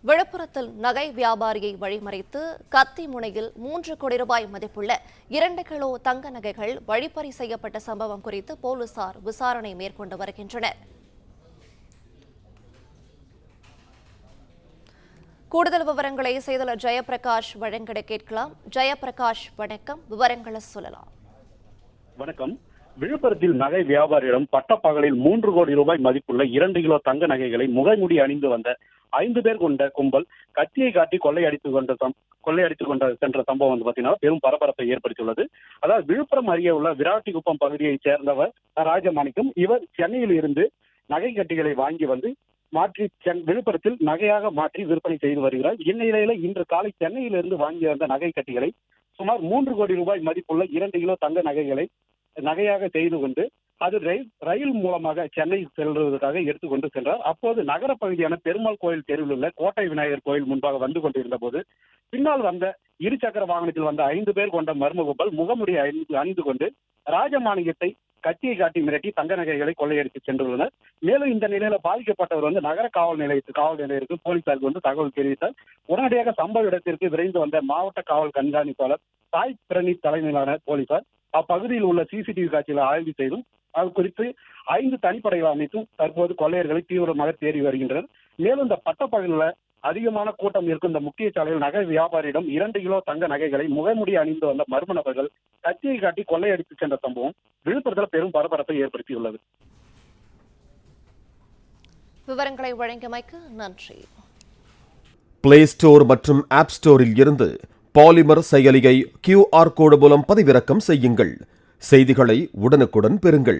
விழுப்புரத்தில் நகை வியாபாரியை வழிமறித்து கத்தி முனையில் 3 கோடி ரூபாய் மதிப்புள்ள 2 கிலோ தங்க நகைகள் வழிப்பறி செய்யப்பட்ட சம்பவம் குறித்து போலீசார் விசாரணை மேற்கொண்டு வருகின்றனர். கூடுதல் விவரங்களை செய்தியாளர் ஜெயபிரகாஷ் வழங்கிட கேட்கலாம். ஜெயபிரகாஷ், வணக்கம். விவரங்களை சொல்லலாம். வணக்கம். விழுப்புரத்தில் நகை வியாபாரியிடம் பட்டப்பகலில் 3 கோடி ரூபாய் மதிப்புள்ள 2 கிலோ தங்க நகைகளை முகமூடி அணிந்து வந்த 5 பேர் கொண்ட கும்பல் கத்தியை காட்டி கொள்ளையடித்துக் கொண்ட சென்ற சம்பவம் பாத்தீங்கன்னா பெரும் பரபரப்பை ஏற்படுத்தியுள்ளது. அதாவது விழுப்புரம் அருகே உள்ள விராட்டிக்குப்பம் பகுதியைச் சேர்ந்தவர் ராஜமாணிக்கம். இவர் சென்னையில் இருந்து நகை கட்டிகளை வாங்கி வந்து மாற்றி விழுப்புரத்தில் நகையாக மாற்றி விற்பனை செய்து வருகிறார். இந்நிலையில இன்று காலை சென்னையிலிருந்து வாங்கி வந்த நகை கட்டிகளை சுமார் 3 கோடி ரூபாய் மதிப்புள்ள 2 கிலோ தங்க நகைகளை நகையாக செய்து கொண்டு அது ரயில் மூலமாக சென்னை செல்வதற்காக எடுத்துக்கொண்டு சென்றார். அப்போது நகர பகுதியான பெருமாள் கோயில் தெருவில் உள்ள கோட்டை விநாயகர் கோயில் முன்பாக வந்து கொண்டிருந்த போது பின்னால் வந்த இருசக்கர வாகனத்தில் வந்த 5 பேர் கொண்ட மர்ம கும்பல் முகமுடி அணிந்து கொண்டு ராஜமாணிக்கத்தை கத்தியை காட்டி மிரட்டி தங்க நகைகளை கொள்ளையடித்து சென்றுள்ளனர். மேலும் இந்த நிலையில பாதிக்கப்பட்டவர் நகர காவல் நிலையத்திற்கு போலீசாருக்கு தகவல் தெரிவித்தார். உடனடியாக சம்பவ இடத்திற்கு விரைந்து வந்த மாவட்ட காவல் கண்காணிப்பாளர் சாய் பிரணீத் தலைமையிலான போலீசார் அப்பகுதியில் உள்ள சிசிடிவி காட்சிகளை ஆய்வு செய்தும் அது குறித்து 5 தனிப்படைகள் அமைத்தும் தற்போது கொள்ளையர்களை தீவிரமாக தேடி வருகின்றனர். மேலும் இந்த பட்டப்பகலில் அதிகமான கூட்டம் இருக்கும் இந்த முக்கிய சாலையில் நகை வியாபாரியிடம் 2 கிலோ தங்க நகைகளை முகமுடி அணிந்து வந்த மர்ம நபர்கள் கத்தியை காட்டி கொள்ளையடித்து சென்ற சம்பவம் விழுப்புரத்தில் பெரும் பரபரப்பை ஏற்படுத்தியுள்ளது. விவரங்களை வழங்கியமைக்கு நன்றி. பிளே ஸ்டோர் மற்றும் ஆப் ஸ்டோரில் இருந்து பாலிமர் செயலியை QR கோடு மூலம் பதிவிறக்கம் செய்யுங்கள். செய்திகளை உடனுக்குடன் பெறுங்கள்.